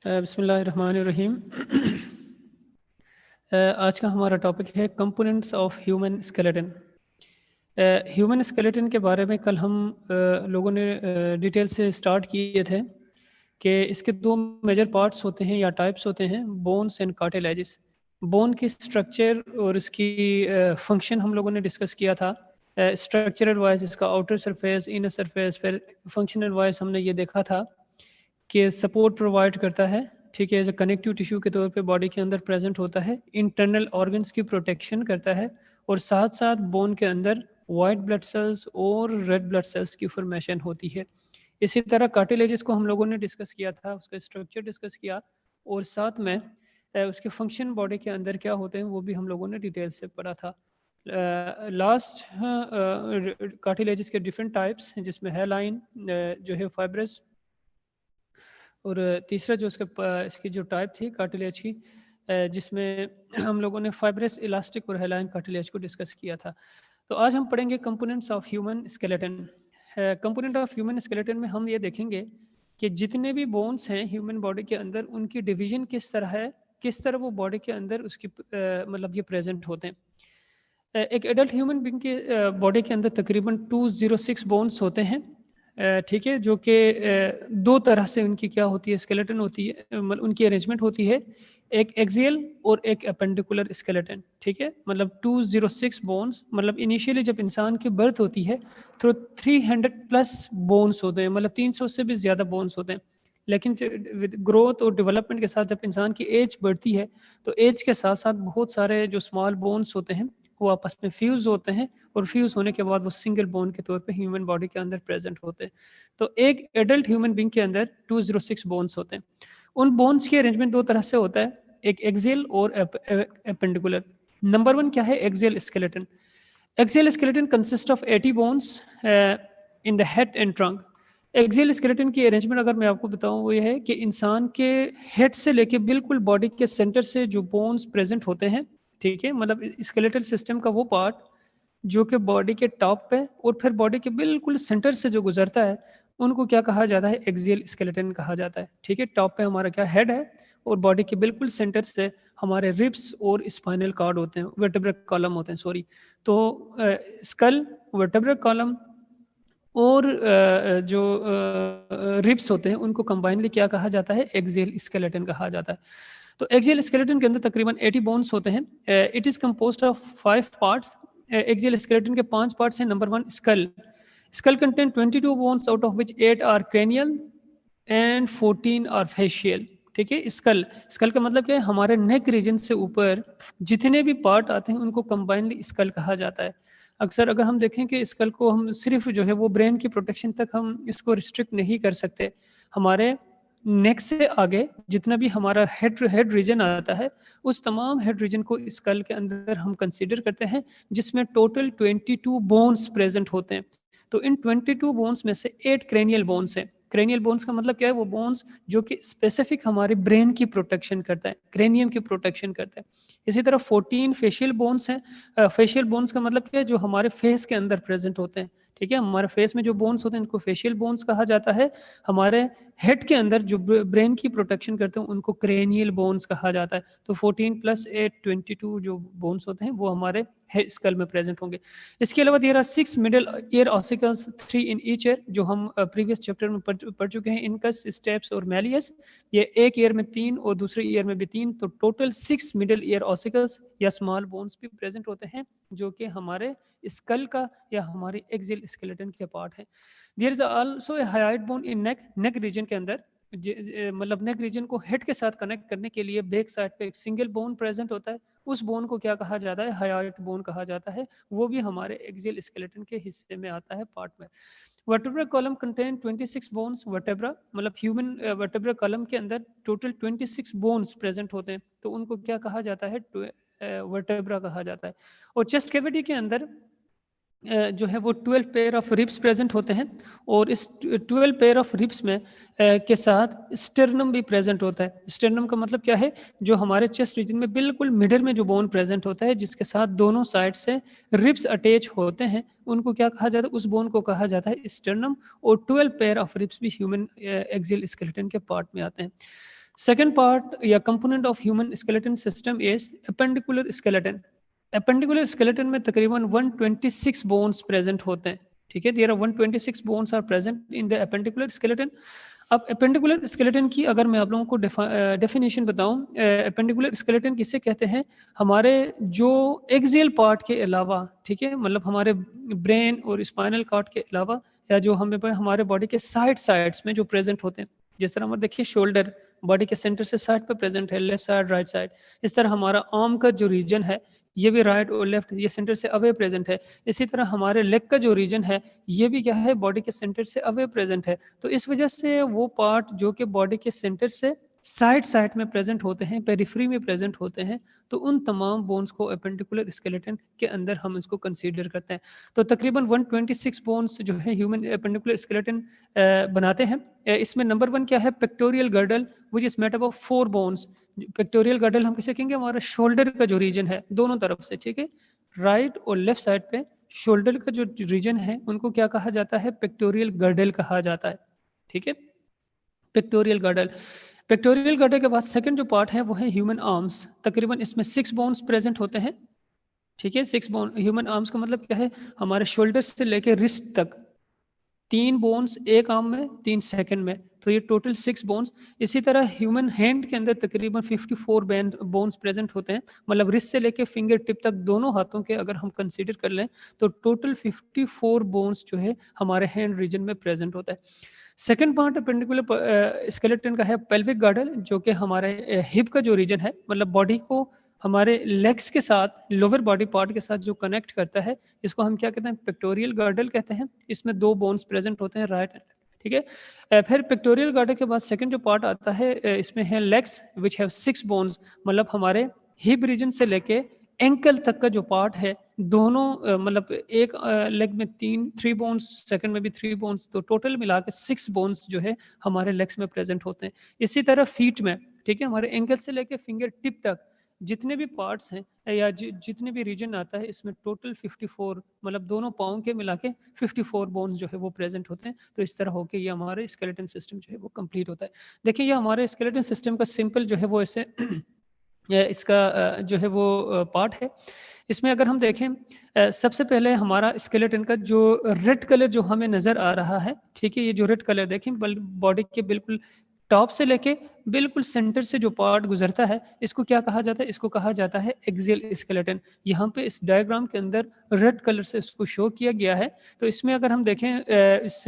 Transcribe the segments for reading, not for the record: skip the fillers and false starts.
बिस्मिल्लाहिर्रहमानिर्रहीम। आज का हमारा टॉपिक है components of human skeleton. Human skeleton के बारे में कल हम लोगों ने डिटेल से स्टार्ट किए थे कि इसके दो मेजर पार्ट्स होते हैं या टाइप्स होते हैं, बोन्स एंड कार्टिलेजेस। बोन की स्ट्रक्चर और इसकी फंक्शन हम लोगों ने डिस्कस किया था। स्ट्रक्चरल वाइज इसका आउटर सरफेस, इनर सरफेस, फिर फंक्शनल वाइज हमने ये देखा था कि सपोर्ट प्रोवाइड करता है, ठीक है, एज अ कनेक्टिव टिश्यू के तौर पे बॉडी के अंदर प्रेजेंट होता है, इंटरनल ऑर्गन्स की प्रोटेक्शन करता है, और साथ साथ बोन के अंदर वाइट ब्लड सेल्स और रेड ब्लड सेल्स की फॉर्मेशन होती है। इसी तरह कार्टिलेजेस को हम लोगों ने डिस्कस किया था, उसका स्ट्रक्चर डिस्कस किया, और साथ में उसके फंक्शन बॉडी के अंदर क्या होते हैं वो भी हम लोगों ने डिटेल से पढ़ा था। लास्ट कार्टिलेजेस के डिफरेंट टाइप्स जिसमें है लाइन जो है फाइब्रस, और तीसरा जो इसकी जो टाइप थी कार्टिलेज की जिसमें हम लोगों ने फाइब्रस, इलास्टिक और हेलाइन कार्टिलेज को डिस्कस किया था। तो आज हम पढ़ेंगे components of human skeleton. Component of human skeleton में हम ये देखेंगे कि जितने भी बोन्स हैं ह्यूमन बॉडी के अंदर उनकी डिवीजन किस तरह है, किस तरह वो बॉडी के अंदर उसकी मतलब ये प्रेजेंट होते हैं। एक एडल्ट ह्यूमन बीइंग के बॉडी के अंदर तकरीबन 206 बोन्स होते हैं, ठीक है, जो कि दो तरह से उनकी क्या होती है, स्केलेटन होती है, मतलब उनकी अरेंजमेंट होती है, एक एक्सियल और एक एपेंडिकुलर स्केलेटन, ठीक है। मतलब 206 बोन्स, मतलब इनिशियली जब इंसान की बर्थ होती है तो 300 प्लस बोन्स होते हैं, मतलब 300 से भी ज़्यादा बोन्स होते हैं। लेकिन विद ग्रोथ और डेवलपमेंट के साथ जब इंसान की एज बढ़ती है तो एज के साथ साथ बहुत सारे जो स्मॉल बोन्स होते हैं वो आपस में फ्यूज होते हैं, और फ्यूज होने के बाद वो सिंगल बोन के तौर पे ह्यूमन बॉडी के अंदर प्रेजेंट होते हैं। तो एक एडल्ट ह्यूमन बीइंग के अंदर 206 बोन्स होते हैं। उन बोन्स की अरेंजमेंट दो तरह से होता है, एक एक्सियल और एपेंडिकुलर। नंबर वन क्या है, axial skeleton. Axial skeleton consist of 80 bones in the head and trunk. Axial skeleton की अरेंजमेंट अगर मैं आपको बताऊं वो ये है कि इंसान के हेड से लेके बिल्कुल बॉडी के सेंटर से जो बोन्स प्रेजेंट होते हैं, ठीक है, मतलब स्केलेटल सिस्टम का वो पार्ट जो कि बॉडी के टॉप पे और फिर बॉडी के बिल्कुल सेंटर से जो गुजरता है उनको क्या कहा जाता है, एक्सियल स्केलेटन कहा जाता है, ठीक है। टॉप पे हमारा क्या हेड है और बॉडी के बिल्कुल सेंटर से हमारे रिब्स और स्पाइनल कॉर्ड होते हैं, वर्टेब्रल कॉलम होते हैं, सॉरी। तो स्कल, वर्टेब्रल कॉलम और जो रिब्स होते हैं उनको कंबाइनली क्या कहा जाता है, एक्सियल स्केलेटन कहा जाता है। तो एक्सियल स्केलेटन के अंदर तकरीबन 80 बोन्स होते हैं। It is composed of 5 parts. Axial skeleton के 5 पार्ट्स हैं। Number one, skull. Skull contain 22 bones out of which 8 are cranial and 14 are facial, ठीक है। स्कल, स्कल का मतलब क्या है, हमारे नेक रीजन से ऊपर जितने भी पार्ट आते हैं उनको कंबाइनली स्कल कहा जाता है। अक्सर अगर हम देखें कि स्कल को हम सिर्फ जो है वो ब्रेन की प्रोटेक्शन तक हम इसको रिस्ट्रिक्ट नहीं कर सकते, हमारे नेक से आगे जितना भी हमारा हेड रीजन आता है उस तमाम हेड रीजन को स्कल के अंदर हम कंसीडर करते हैं, जिसमें टोटल 22 बोन्स प्रेजेंट होते हैं। तो इन 22 बोन्स में से 8 क्रेनियल बोन्स हैं। क्रेनियल बोन्स का मतलब क्या है, वो बोन्स जो कि स्पेसिफिक हमारे ब्रेन की प्रोटेक्शन करता है, क्रेनियम की प्रोटेक्शन करता है। इसी तरह 14 फेशियल बोन्स हैं। फेशियल बोन्स का मतलब क्या है, जो हमारे फेस के अंदर प्रेजेंट होते हैं, ठीक है। हमारे फेस में जो बोन्स होते हैं इनको फेशियल बोन्स कहा जाता है। हमारे हेड के अंदर जो ब्रेन की प्रोटेक्शन करते हैं उनको क्रेनियल बोन्स कहा जाता है। तो 14 प्लस 8 22 जो बोन्स होते हैं वो हमारे स्कल में प्रेजेंट होंगे। इसके अलावा there are 6 middle ear ossicles, 3 in each ear, जो हम प्रीवियस चैप्टर में पढ़ चुके हैं, इनकस, स्टेप्स और मैलियस। ये एक ईयर में 3 और दूसरे ईयर में भी 3, तो टोटल 6 मिडिल ईयर ऑसिकल्स या स्मॉल बोन्स भी प्रेजेंट होते हैं जो कि हमारे स्कल का या हमारे एक्सियल स्केलेटन के पार्ट है। There is also a hyoid bone in neck. Neck region के अंदर मतलब नेक रीजन को हेड के साथ कनेक्ट करने के लिए बैक साइड पे एक सिंगल बोन प्रेजेंट होता है। उस बोन को क्या कहा जाता है, हायोइड बोन कहा जाता है। वो भी हमारे एक्सियल स्केलेटन के हिस्से में आता है, पार्ट में। Vertebral column contain 26 bones. Vertebra मतलब ह्यूमन वर्टेब्रल कॉलम के अंदर टोटल 26 बोन्स प्रेजेंट होते हैं, तो उनको क्या कहा जाता है, वर्टेब्रा कहा जाता है। और चेस्ट कैविटी के अंदर जो है वो 12 पेयर ऑफ रिब्स प्रेजेंट होते हैं, और इस 12 पेयर ऑफ रिब्स में के साथ स्टर्नम भी प्रेजेंट होता है। स्टर्नम का मतलब क्या है, जो हमारे चेस्ट रीजन में बिल्कुल मिडल में जो बोन प्रेजेंट होता है जिसके साथ दोनों साइड से रिब्स अटैच होते हैं, उनको क्या कहा जाता है, उस बोन को कहा जाता है स्टर्नम। और 12 पेयर ऑफ रिब्स भी ह्यूमन एक्सियल स्केलेटन के पार्ट में आते हैं। सेकेंड पार्ट या component of human skeleton system is appendicular skeleton. Appendicular skeleton में तकरीबन 126 बोन्स प्रेजेंट होते हैं। ठीक है, there are 126 bones are present in the appendicular skeleton. अब एपेंडिकुलर स्केलेटन की अगर मैं आप लोगों को डेफिनेशन बताऊं, एपेंडिकुलर स्केलेटन किसे कहते हैं? हमारे जो एक्सियल पार्ट के अलावा, ठीक है, मतलब हमारे ब्रेन और स्पाइनल कॉर्ड के अलावा, या जो हमारे बॉडी के साइड्स में जो प्रेजेंट होते हैं, जिस तरह हम देखिए शोल्डर बॉडी के सेंटर से साइड पे प्रेजेंट है, लेफ्ट साइड राइट साइड। इस तरह हमारा आर्म का जो रीजन है ये भी राइट और लेफ्ट, ये सेंटर से अवे प्रेजेंट है। इसी तरह हमारे लेग का जो रीजन है ये भी क्या है, बॉडी के सेंटर से अवे प्रेजेंट है। तो इस वजह से वो पार्ट जो कि बॉडी के सेंटर से साइड में प्रेजेंट होते हैं, पेरिफेरी में प्रेजेंट होते हैं, तो उन तमाम बोन्स को एपेंडिकुलर स्केलेटन के अंदर हम इसको कंसीडर करते हैं। तो तकरीबन 126 बोन्स जो है ह्यूमन एपेंडिकुलर स्केलेटन बनाते हैं। इसमें नंबर 1 क्या है? Pectoral girdle which is made up of 4 bones. Pectoral girdle हम किसे कहेंगे? हमारा शोल्डर का जो रीजन है दोनों तरफ से, ठीक है, राइट और लेफ्ट साइड पे शोल्डर का जो रीजन है उनको क्या कहा जाता है? पेक्टोरियल गर्डल कहा जाता है। ठीक है, पेक्टोरियल गर्डल। पेक्टोरियल गर्डल के बाद सेकंड जो पार्ट है वो है ह्यूमन आर्म्स। तकरीबन इसमें 6 बोन्स प्रेजेंट होते हैं। ठीक है, 6 बोन। ह्यूमन आर्म्स का मतलब क्या है? हमारे शोल्डर से लेकर रिस्ट तक 3 बोन्स, एक आर्म में 3 सेकंड में, तो ये टोटल 6 बोन्स। इसी तरह ह्यूमन हैंड के अंदर तकरीबन 54 बोन्स प्रेजेंट होते हैं, मतलब रिस्ट से लेके फिंगर टिप तक दोनों हाथों के अगर हम कंसीडर कर लें तो टोटल 54 बोन्स जो है हमारे हैंड रीजन में प्रेजेंट होता है। सेकेंड पार्ट पेंडिकुलर स्केलेटन का है पेल्विक गार्डल, जो कि हमारे हिप का जो रीजन है, मतलब बॉडी को हमारे लेग्स के साथ, लोअर बॉडी पार्ट के साथ जो कनेक्ट करता है, इसको हम क्या कहते हैं? पेक्टोरियल गार्डल कहते हैं। इसमें 2 बोन्स प्रेजेंट होते हैं, राइट एंड लेफ्ट। ठीक है, फिर पेक्टोरियल गार्डल के बाद सेकंड जो पार्ट आता है, इसमें है लेग्स विच हैव 6 बोन्स, मतलब हमारे हिप रीजन से लेके एंकल तक का जो पार्ट है, दोनों मतलब एक लेग में 3 बोन्स, सेकंड में भी 3 बोन्स, तो टोटल मिला के 6 बोन्स जो है हमारे लेग्स में प्रेजेंट होते हैं। इसी तरह फीट में, ठीक है, हमारे एंकल से लेके फिंगर टिप तक जितने भी पार्ट्स हैं या जितने भी रीजन आता है, इसमें टोटल 54, मतलब दोनों पाँव के मिला के 54 बोन्स जो है वो प्रेजेंट होते हैं। तो इस तरह होके ये हमारे स्केलेटन सिस्टम जो है वो कंप्लीट होता है। देखिए, ये हमारे स्केलेटन सिस्टम का सिंपल जो है वो ऐसे इसका जो है वो पार्ट है। इसमें अगर हम देखें, सबसे पहले हमारा स्केलेटन का जो रेड कलर जो हमें नज़र आ रहा है, ठीक है, ये जो रेड कलर देखें बॉडी के बिल्कुल टॉप से लेके बिल्कुल सेंटर से जो पार्ट गुजरता है, इसको क्या कहा जाता है? इसको कहा जाता है एक्सियल स्केलेटन। यहाँ पे इस डायग्राम के अंदर रेड कलर से इसको शो किया गया है। तो इसमें अगर हम देखें इस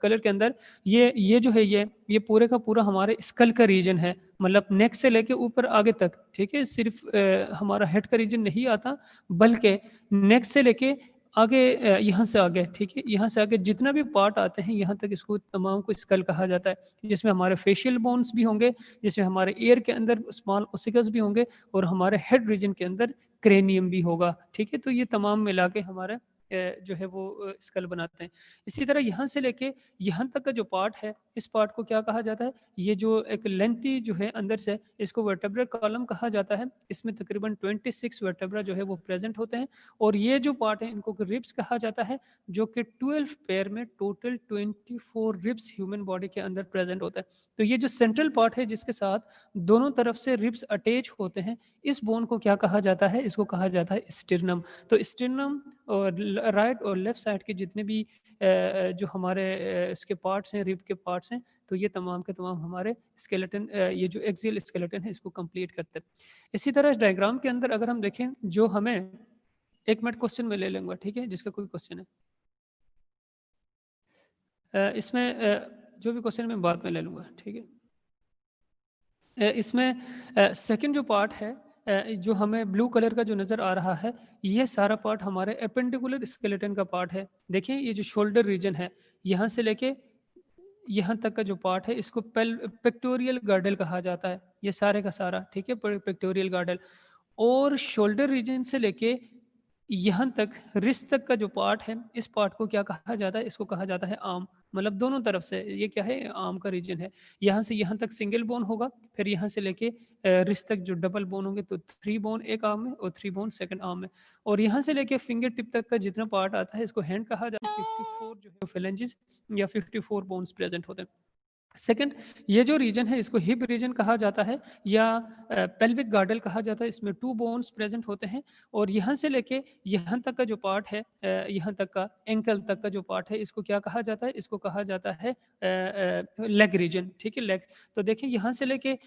कलर के अंदर, ये जो है ये पूरे का पूरा हमारे स्कल का रीजन है, मतलब नेक से लेके ऊपर आगे तक। ठीक है, सिर्फ हमारा हेड का रीजन नहीं आता, बल्कि नेक से लेके आगे, यहाँ से आगे, ठीक है, यहाँ से आगे जितना भी पार्ट आते हैं यहाँ तक, इसको तमाम को स्कल कहा जाता है, जिसमें हमारे फेशियल बोन्स भी होंगे, जिसमें हमारे ईयर के अंदर स्मॉल ओसिकस भी होंगे, और हमारे हेड रीजन के अंदर क्रेनियम भी होगा। ठीक है, तो ये तमाम मिला के हमारे जो है वो स्कल बनाते हैं। इसी तरह यहाँ से लेके यहाँ तक का जो पार्ट है, इस पार्ट को क्या कहा जाता है? ये जो एक लेंथी जो है अंदर से, इसको वर्टेब्रल कॉलम कहा जाता है। इसमें तकरीबन 26 वर्टेब्रा जो है वो प्रेजेंट होते हैं, और ये जो पार्ट है इनको रिब्स कहा जाता है, जो कि 12 पेयर में टोटल 24 रिब्स ह्यूमन बॉडी के अंदर प्रेजेंट होता है। तो ये जो सेंट्रल पार्ट है जिसके साथ दोनों तरफ से रिब्स अटैच होते हैं, इस बोन को क्या कहा जाता है? इसको कहा जाता है स्टिर्नम। तो स्टिर्नम और राइट और लेफ्ट साइड के जितने भी जो हमारे इसके पार्ट्स हैं, रिब के पार्ट्स हैं, तो ये तमाम के तमाम हमारे स्केलेटन, ये जो एक्सियल स्केलेटन है इसको कंप्लीट करते हैं। इसी तरह इस डायग्राम के अंदर अगर हम देखें, जो हमें 1 मिनट क्वेश्चन में ले लूंगा, ठीक है, जिसका कोई क्वेश्चन है इसमें, जो भी क्वेश्चन मैं बाद में ले लूंगा, ठीक है। इसमें सेकंड जो पार्ट है, जो हमें ब्लू कलर का जो नज़र आ रहा है, ये सारा पार्ट हमारे एपेंडिकुलर स्केलेटन का पार्ट है। देखिए, ये जो शोल्डर रीजन है, यहाँ से लेके यहाँ तक का जो पार्ट है, इसको पेक्टोरियल गार्डल कहा जाता है, ये सारे का सारा, ठीक है, पेक्टोरियल गार्डल। और शोल्डर रीजन से लेके यहाँ तक रिस्ट तक का जो पार्ट है, इस पार्ट को क्या कहा जाता है? इसको कहा जाता है आर्म, मतलब दोनों तरफ से ये क्या है? आर्म का रीजन है। यहाँ से यहाँ तक सिंगल बोन होगा, फिर यहाँ से लेके रिस्ट तक जो डबल बोन होंगे, तो 3 बोन एक आर्म में और 3 बोन सेकंड आर्म में। और यहाँ से लेके फिंगर टिप तक का जितना पार्ट आता है, इसको हैंड कहा जाता है। 54 जो है फेलेंजेस या 54 बोन्स प्रेजेंट होते हैं। सेकंड, ये जो रीजन है इसको हिप रीजन कहा जाता है या पेल्विक गार्डल कहा जाता है। इसमें 2 बोन्स प्रेजेंट होते हैं और यहाँ से लेके यहाँ तक का जो पार्ट है, यहाँ तक का एंकल तक का जो पार्ट है, इसको क्या कहा जाता है? इसको कहा जाता है लेग रीजन। ठीक है, लेग। तो देखिए यहाँ से लेके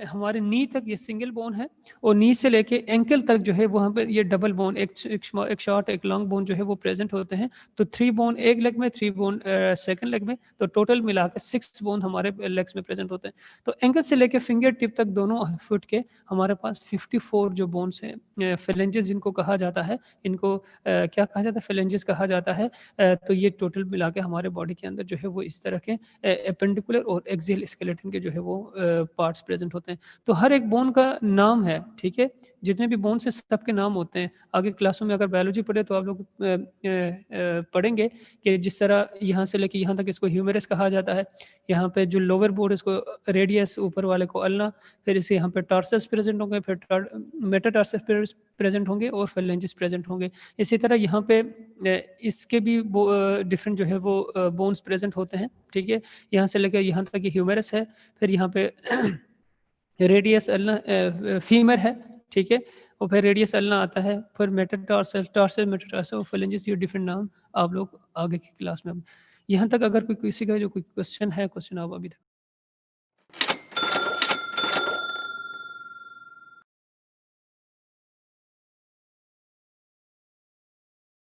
हमारे नी तक ये सिंगल बोन है और नी से लेके एंकल तक जो है वहाँ पर ये डबल बोन, एक शॉर्ट एक लॉन्ग बोन जो है वो प्रेजेंट होते हैं। तो 3 बोन एक लेग में, 3 बोन सेकंड लेग में, तो टोटल मिला के 6 बोन हमारे लेग्स में प्रेजेंट होते हैं। तो एंकल से लेके फिंगर टिप तक दोनों फुट के हमारे पास 54 जो बोन्स हैं, फेलेंजेस जिनको कहा जाता है, इनको क्या कहा जाता है? फेलेंजेस कहा जाता है। तो ये टोटल मिला के हमारे बॉडी के अंदर जो है वो इस तरह के एपेंडिकुलर और एक्सियल स्केलेटन के जो है वो पार्ट्स प्रेजेंट होते हैं। तो हर एक बोन का नाम है, ठीक है? जितने भी बोन्स हैं सबके नाम होते हैं। आगे क्लासों में अगर बायोलॉजी पढ़े तो आप लोग पढ़ेंगे कि जिस तरह यहाँ से लेके यहाँ तक इसको ह्यूमेरस कहा जाता है। यहाँ पे जो लोअर बोर्ड इसको रेडियस, ऊपर वाले को अल्ना, फिर इसे यहाँ पे टार्सस प्रेजेंट होंगे, फिर मेटाटार्सस प्रेजेंट होंगे और फेलेंजेस प्रेजेंट होंगे। इसी तरह यहाँ पे इसके भी डिफरेंट जो है वो बोन्स प्रेजेंट होते हैं। ठीक है, यहाँ से लेकर यहाँ तक ह्यूमेरस है, फिर यहाँ पे रेडियस अल्ना फीमर है। ठीक है, और फिर रेडियस अल्ना आता है, फिर मेटाटार्सल, टार्सल, मेटाटार्सल और फेलेंजेस, ये डिफरेंट नाम आप लोग आगे की क्लास में। यहाँ तक अगर कोई किसी का जो कोई क्वेश्चन है, क्वेश्चन आप अभी तक